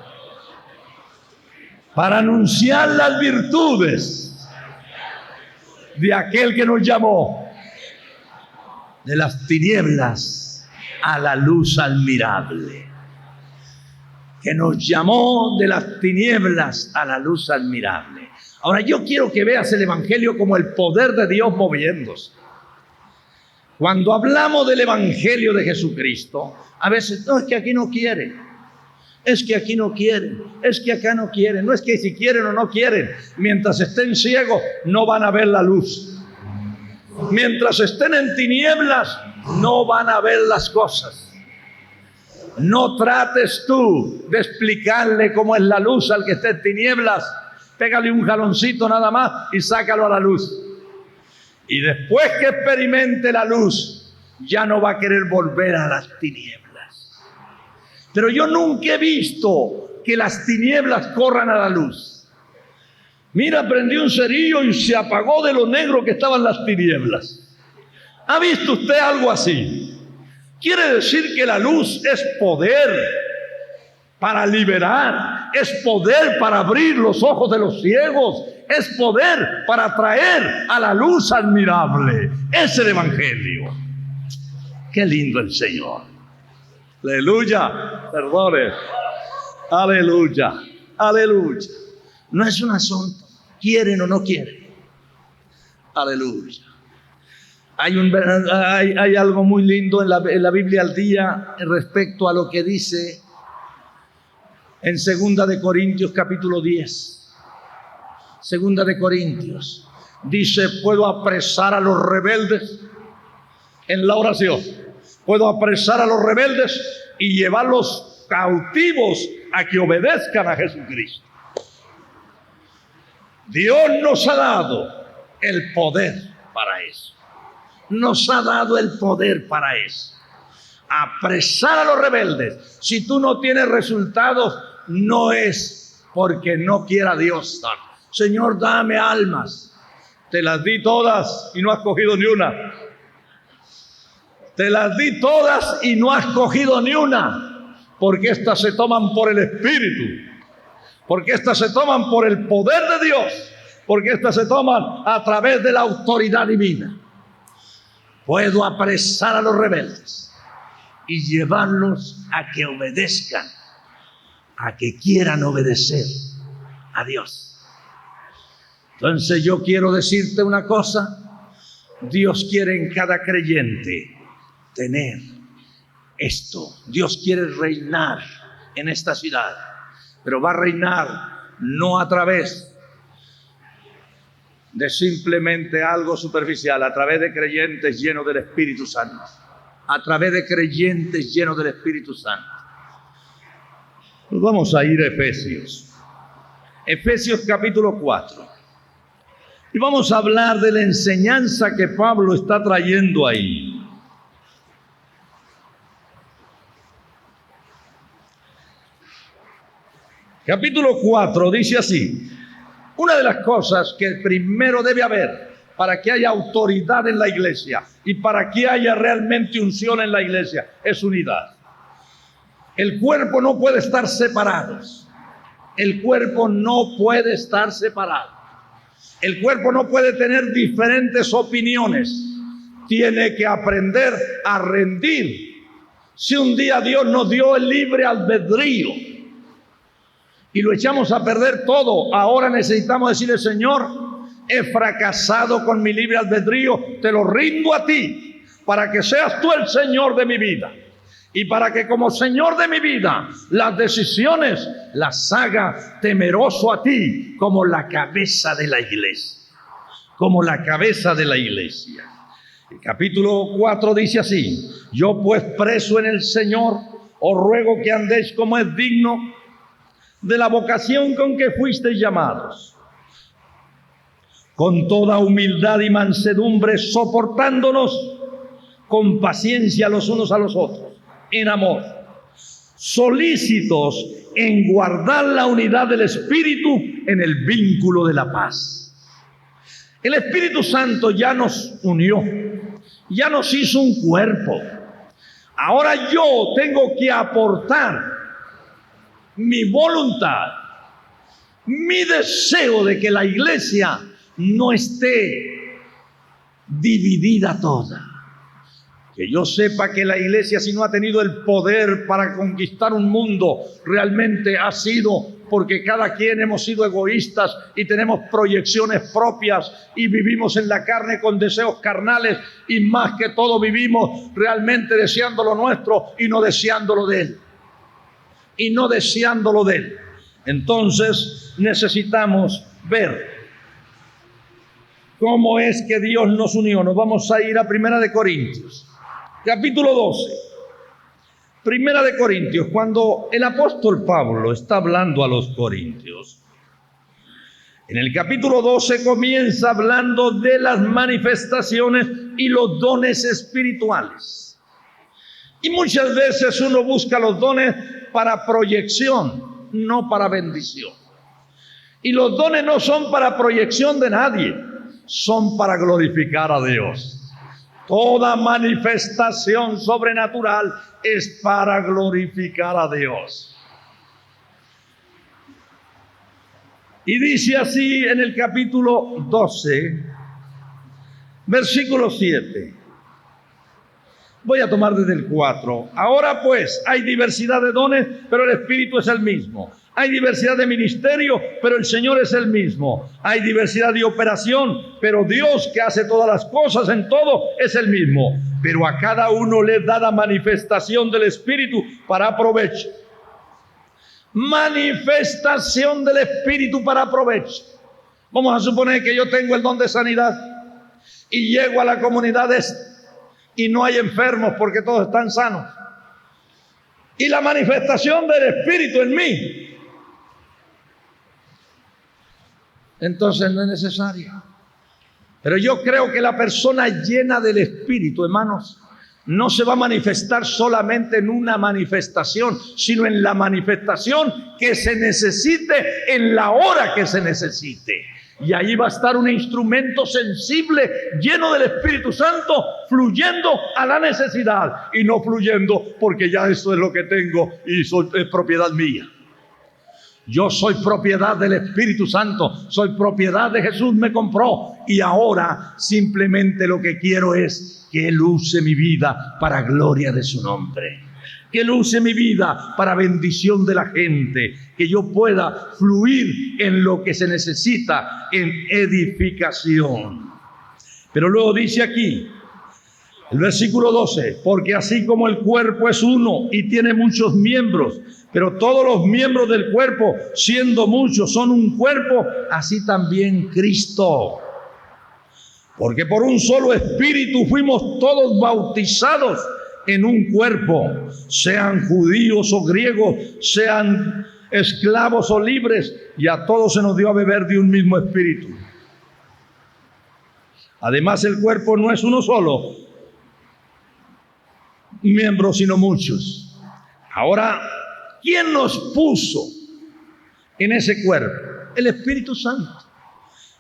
para anunciar las virtudes de aquel que nos llamó de las tinieblas a la luz admirable. Que nos llamó de las tinieblas a la luz admirable. Ahora yo quiero que veas el Evangelio como el poder de Dios moviéndose. Cuando hablamos del Evangelio de Jesucristo, a veces, no, es que aquí no quieren, es que aquí no quieren, es que acá no quieren, no es que si quieren o no quieren, mientras estén ciegos no van a ver la luz. Mientras estén en tinieblas no van a ver las cosas. No trates tú de explicarle cómo es la luz al que esté en tinieblas. Pégale un jaloncito nada más y sácalo a la luz. Y después que experimente la luz, ya no va a querer volver a las tinieblas. Pero yo nunca he visto que las tinieblas corran a la luz. Mira, prendí un cerillo y se apagó de lo negro que estaban las tinieblas. ¿Ha visto usted algo así? Quiere decir que la luz es poder para liberar, es poder para abrir los ojos de los ciegos, es poder para traer a la luz admirable. Es el Evangelio. Qué lindo el Señor. Aleluya, perdone. Aleluya, aleluya. No es un asunto, quieren o no quieren. Aleluya. Hay algo muy lindo en la Biblia al día respecto a lo que dice en 2 de Corintios capítulo 10. 2 de Corintios. Dice, puedo apresar a los rebeldes en la oración. Puedo apresar a los rebeldes y llevarlos cautivos a que obedezcan a Jesucristo. Dios nos ha dado el poder para eso. Nos ha dado el poder para eso. Apresar a los rebeldes. Si tú no tienes resultados, no es porque no quiera Dios dar. Señor, dame almas. Te las di todas y no has cogido ni una. Te las di todas y no has cogido ni una. Porque estas se toman por el Espíritu. Porque estas se toman por el poder de Dios. Porque estas se toman a través de la autoridad divina. Puedo apresar a los rebeldes y llevarlos a que obedezcan, a que quieran obedecer a Dios. Entonces yo quiero decirte una cosa. Dios quiere en cada creyente tener esto. Dios quiere reinar en esta ciudad, pero va a reinar no a través de simplemente algo superficial, a través de creyentes llenos del Espíritu Santo. A través de creyentes llenos del Espíritu Santo. Nos vamos a ir a Efesios. Efesios capítulo 4. Y vamos a hablar de la enseñanza que Pablo está trayendo ahí. Capítulo 4 dice así. Una de las cosas que primero debe haber para que haya autoridad en la iglesia y para que haya realmente unción en la iglesia es unidad. El cuerpo no puede estar separado. El cuerpo no puede estar separado. El cuerpo no puede tener diferentes opiniones. tiene que aprender a rendir. Si un día Dios nos dio el libre albedrío y lo echamos a perder todo, ahora necesitamos decirle: Señor, he fracasado con mi libre albedrío, te lo rindo a ti, para que seas tú el Señor de mi vida. Y para que como Señor de mi vida, las decisiones las haga temeroso a ti, como la cabeza de la iglesia. Como la cabeza de la iglesia. El capítulo 4 dice así: yo pues preso en el Señor, os ruego que andéis como es digno de la vocación con que fuisteis llamados, con toda humildad y mansedumbre, soportándonos con paciencia los unos a los otros, en amor, solícitos en guardar la unidad del Espíritu en el vínculo de la paz. El Espíritu Santo ya nos unió, ya nos hizo un cuerpo. Ahora yo tengo que aportar mi voluntad, mi deseo de que la iglesia no esté dividida toda. Que yo sepa que la iglesia, si no ha tenido el poder para conquistar un mundo, realmente ha sido porque cada quien hemos sido egoístas y tenemos proyecciones propias y vivimos en la carne con deseos carnales, y más que todo vivimos realmente deseando lo nuestro y no deseándolo de Él. Y no deseándolo de Él. Entonces necesitamos ver cómo es que Dios nos unió. Nos vamos a ir a 1 de Corintios. Capítulo 12, 1 de Corintios, cuando el apóstol Pablo está hablando a los corintios, en el capítulo 12 comienza hablando de las manifestaciones y los dones espirituales. Y muchas veces uno busca los dones para proyección, no para bendición. Y los dones no son para proyección de nadie, son para glorificar a Dios. Toda manifestación sobrenatural es para glorificar a Dios. Y dice así en el capítulo 12, versículo 7. Voy a tomar desde el 4. Ahora pues, hay diversidad de dones, pero el Espíritu es el mismo. Hay diversidad de ministerio, pero el Señor es el mismo. Hay diversidad de operación, pero Dios, que hace todas las cosas en todo, es el mismo. Pero a cada uno le da la manifestación del Espíritu para provecho. Manifestación del Espíritu para provecho. Vamos a suponer que yo tengo el don de sanidad y llego a la comunidad y no hay enfermos porque todos están sanos. Y la manifestación del Espíritu en mí, entonces no es necesario. Pero yo creo que la persona llena del Espíritu, hermanos, no se va a manifestar solamente en una manifestación, sino en la manifestación que se necesite, en la hora que se necesite. Y ahí va a estar un instrumento sensible, lleno del Espíritu Santo, fluyendo a la necesidad y no fluyendo porque ya esto es lo que tengo y es propiedad mía. Yo soy propiedad del Espíritu Santo, soy propiedad de Jesús, me compró, y ahora simplemente lo que quiero es que Él use mi vida para gloria de su nombre. Que Él use mi vida para bendición de la gente, que yo pueda fluir en lo que se necesita, en edificación. Pero luego dice aquí, el versículo 12, porque así como el cuerpo es uno y tiene muchos miembros, pero todos los miembros del cuerpo, siendo muchos, son un cuerpo, así también Cristo. Porque por un solo espíritu fuimos todos bautizados en un cuerpo, sean judíos o griegos, sean esclavos o libres, y a todos se nos dio a beber de un mismo espíritu. Además, el cuerpo no es uno solo miembro, sino muchos. Ahora, ¿quién nos puso en ese cuerpo? El Espíritu Santo.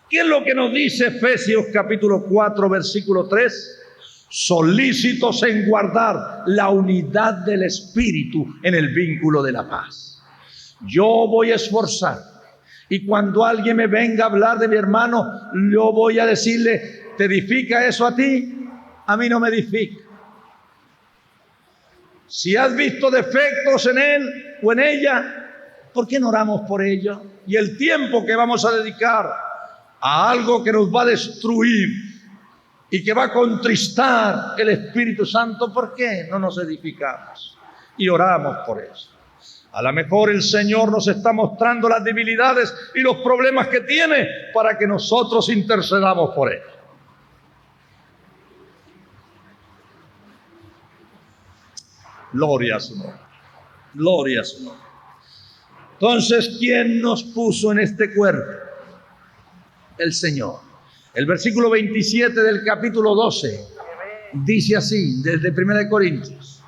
¿Qué es lo que nos dice Efesios capítulo 4, versículo 3? Solícitos en guardar la unidad del Espíritu en el vínculo de la paz. Yo voy a esforzar, y cuando alguien me venga a hablar de mi hermano, yo voy a decirle, ¿te edifica eso a ti? a mí no me edifica. Si has visto defectos en él o en ella, ¿por qué no oramos por ello? Y el tiempo que vamos a dedicar a algo que nos va a destruir y que va a contristar el Espíritu Santo, ¿por qué no nos edificamos y oramos por eso? A lo mejor el Señor nos está mostrando las debilidades y los problemas que tiene para que nosotros intercedamos por él. Gloria a su nombre. Gloria a su nombre. Entonces, ¿quién nos puso en este cuerpo? El Señor. El versículo 27 del capítulo 12 dice así, desde 1 Corintios,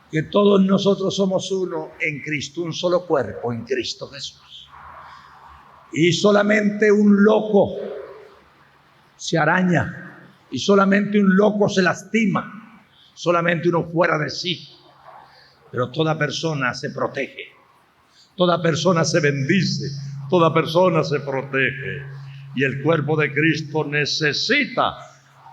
que todos nosotros somos uno en Cristo, un solo cuerpo en Cristo Jesús. Y solamente un loco se araña, y solamente un loco se lastima, solamente uno fuera de sí. Pero toda persona se protege, toda persona se bendice, toda persona se protege. Y el cuerpo de Cristo necesita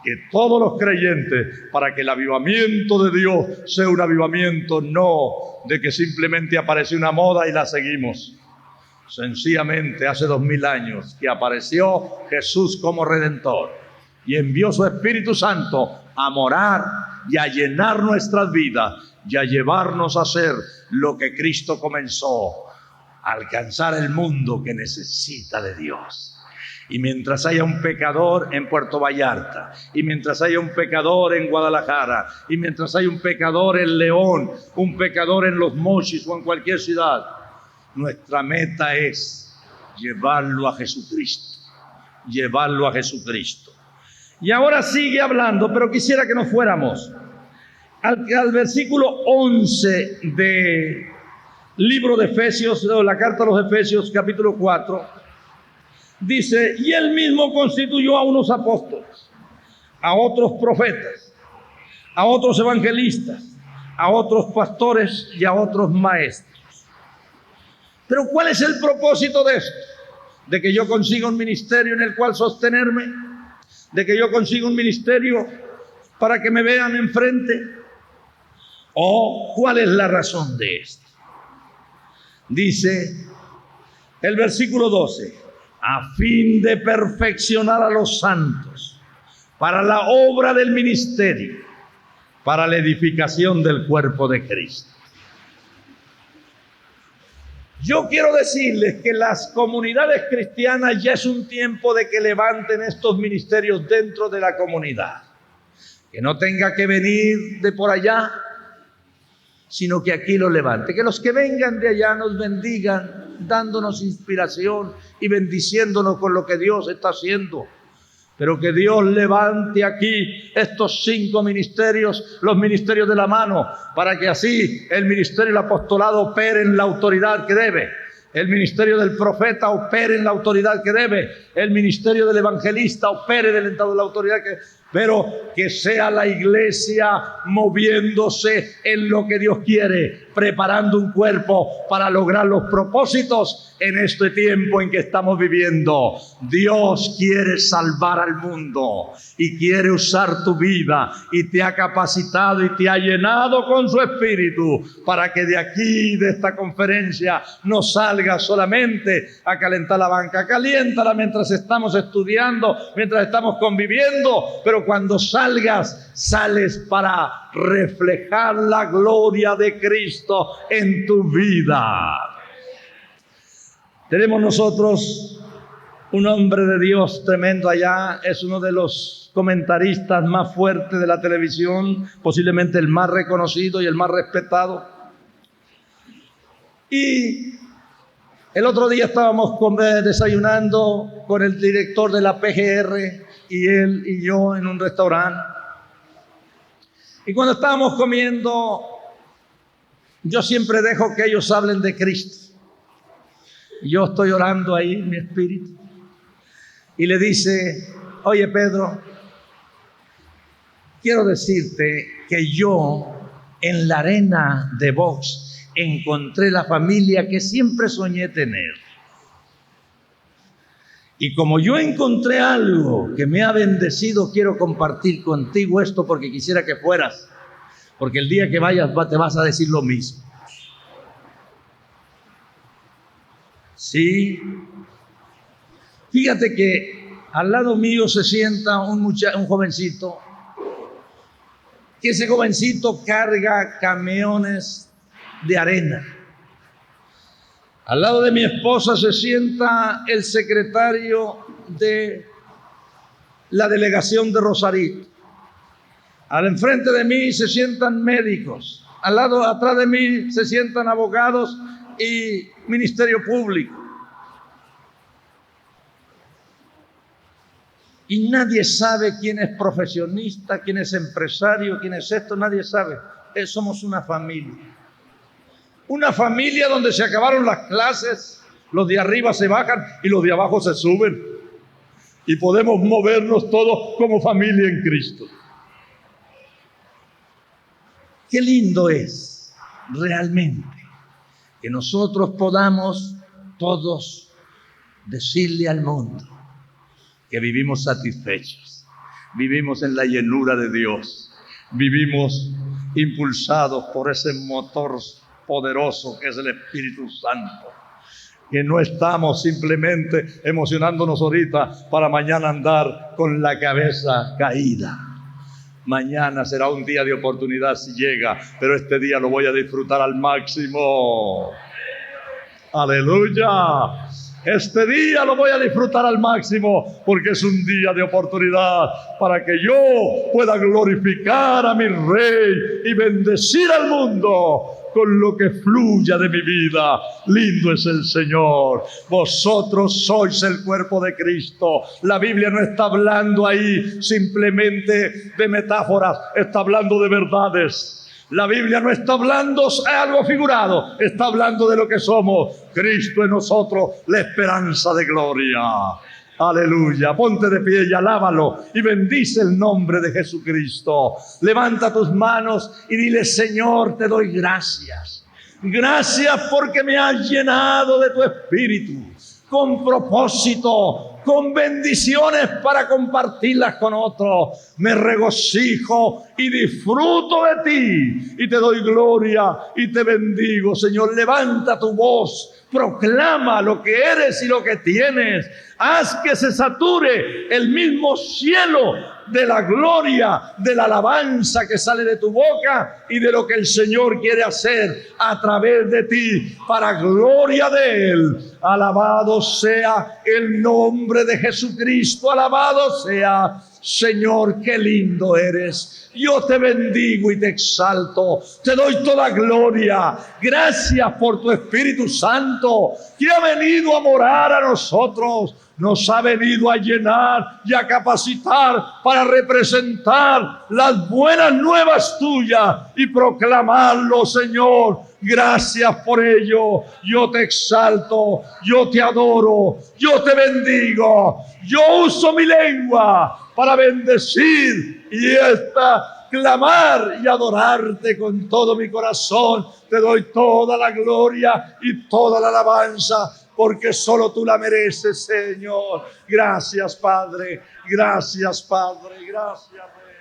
que todos los creyentes, para que el avivamiento de Dios sea un avivamiento no de que simplemente apareció una moda y la seguimos. Sencillamente hace 2000 años que apareció Jesús como Redentor y envió su Espíritu Santo a morar y a llenar nuestras vidas y a llevarnos a hacer lo que Cristo comenzó, a alcanzar el mundo que necesita de Dios. Y mientras haya un pecador en Puerto Vallarta, y mientras haya un pecador en Guadalajara, y mientras haya un pecador en León, un pecador en Los Mochis o en cualquier ciudad, nuestra meta es llevarlo a Jesucristo, llevarlo a Jesucristo. Y ahora sigue hablando, pero quisiera que nos fuéramos al versículo 11 del libro de Efesios, o la carta a los Efesios, capítulo 4. Dice, y él mismo constituyó a unos apóstoles, a otros profetas, a otros evangelistas, a otros pastores y a otros maestros. Pero ¿cuál es el propósito de esto? ¿De que yo consiga un ministerio en el cual sostenerme? ¿De que yo consiga un ministerio para que me vean enfrente? ¿O cuál es la razón de esto? Dice el versículo 12. A fin de perfeccionar a los santos para la obra del ministerio, para la edificación del cuerpo de Cristo. Yo quiero decirles que las comunidades cristianas ya es un tiempo de que levanten estos ministerios dentro de la comunidad. Que no tenga que venir de por allá, sino que aquí lo levante. Que los que vengan de allá nos bendigan, dándonos inspiración y bendiciéndonos con lo que Dios está haciendo. Pero que Dios levante aquí estos 5 ministerios, los ministerios de la mano, para que así el ministerio del apostolado opere en la autoridad que debe. El ministerio del profeta opere en la autoridad que debe. El ministerio del evangelista opere dentro de la autoridad que debe. Pero que sea la iglesia moviéndose en lo que Dios quiere, preparando un cuerpo para lograr los propósitos en este tiempo en que estamos viviendo. Dios quiere salvar al mundo y quiere usar tu vida y te ha capacitado y te ha llenado con su espíritu para que de aquí, de esta conferencia, no salgas solamente a calentar la banca. Caliéntala mientras estamos estudiando, mientras estamos conviviendo, pero cuando salgas, sales para reflejar la gloria de Cristo en tu vida. Tenemos nosotros un hombre de Dios tremendo allá, es uno de los comentaristas más fuertes de la televisión, posiblemente el más reconocido y el más respetado. Y el otro día estábamos desayunando con el director de la PGR y él y yo en un restaurante. Y cuando estábamos comiendo, yo siempre dejo que ellos hablen de Cristo. Y yo estoy orando ahí en mi espíritu. Y le dice, oye Pedro, quiero decirte que yo en la arena de box encontré la familia que siempre soñé tener. Y como yo encontré algo que me ha bendecido, quiero compartir contigo esto porque quisiera que fueras. Porque el día que vayas te vas a decir lo mismo. Sí. Fíjate que al lado mío se sienta un jovencito. Que ese jovencito carga camiones de arena. Al lado de mi esposa se sienta el secretario de la delegación de Rosarito. Al enfrente de mí se sientan médicos. Atrás de mí se sientan abogados y ministerio público. Y nadie sabe quién es profesionista, quién es empresario, quién es esto, nadie sabe. Somos una familia. Una familia donde se acabaron las clases, los de arriba se bajan y los de abajo se suben. Y podemos movernos todos como familia en Cristo. Qué lindo es realmente que nosotros podamos todos decirle al mundo que vivimos satisfechos, vivimos en la llenura de Dios, vivimos impulsados por ese motor poderoso que es el Espíritu Santo, que no estamos simplemente emocionándonos ahorita para mañana andar con la cabeza caída. Mañana será un día de oportunidad si llega, pero este día lo voy a disfrutar al máximo. Aleluya. Este día lo voy a disfrutar al máximo porque es un día de oportunidad para que yo pueda glorificar a mi Rey y bendecir al mundo con lo que fluya de mi vida. Lindo es el Señor. Vosotros sois el cuerpo de Cristo. La Biblia no está hablando ahí simplemente de metáforas, está hablando de verdades. La Biblia no está hablando de algo figurado, está hablando de lo que somos. Cristo en nosotros, la esperanza de gloria. Aleluya. Ponte de pie y alábalo y bendice el nombre de Jesucristo. Levanta tus manos y dile: Señor, te doy gracias. Gracias porque me has llenado de tu espíritu, con propósito, con bendiciones para compartirlas con otros. Me regocijo y disfruto de ti y te doy gloria y te bendigo. Señor, levanta tu voz, proclama lo que eres y lo que tienes. Haz que se sature el mismo cielo de la gloria, de la alabanza que sale de tu boca y de lo que el Señor quiere hacer a través de ti para gloria de Él. Alabado sea el nombre de Jesucristo, alabado sea. Señor, qué lindo eres. Yo te bendigo y te exalto. Te doy toda gloria. Gracias por tu Espíritu Santo que ha venido a morar a nosotros. Nos ha venido a llenar y a capacitar para representar las buenas nuevas tuyas y proclamarlo, Señor. Gracias por ello. Yo te exalto, yo te adoro, yo te bendigo. Yo uso mi lengua para bendecir y clamar y adorarte con todo mi corazón. Te doy toda la gloria y toda la alabanza, porque solo tú la mereces, Señor. Gracias, Padre. Gracias, Padre. Gracias, Rey.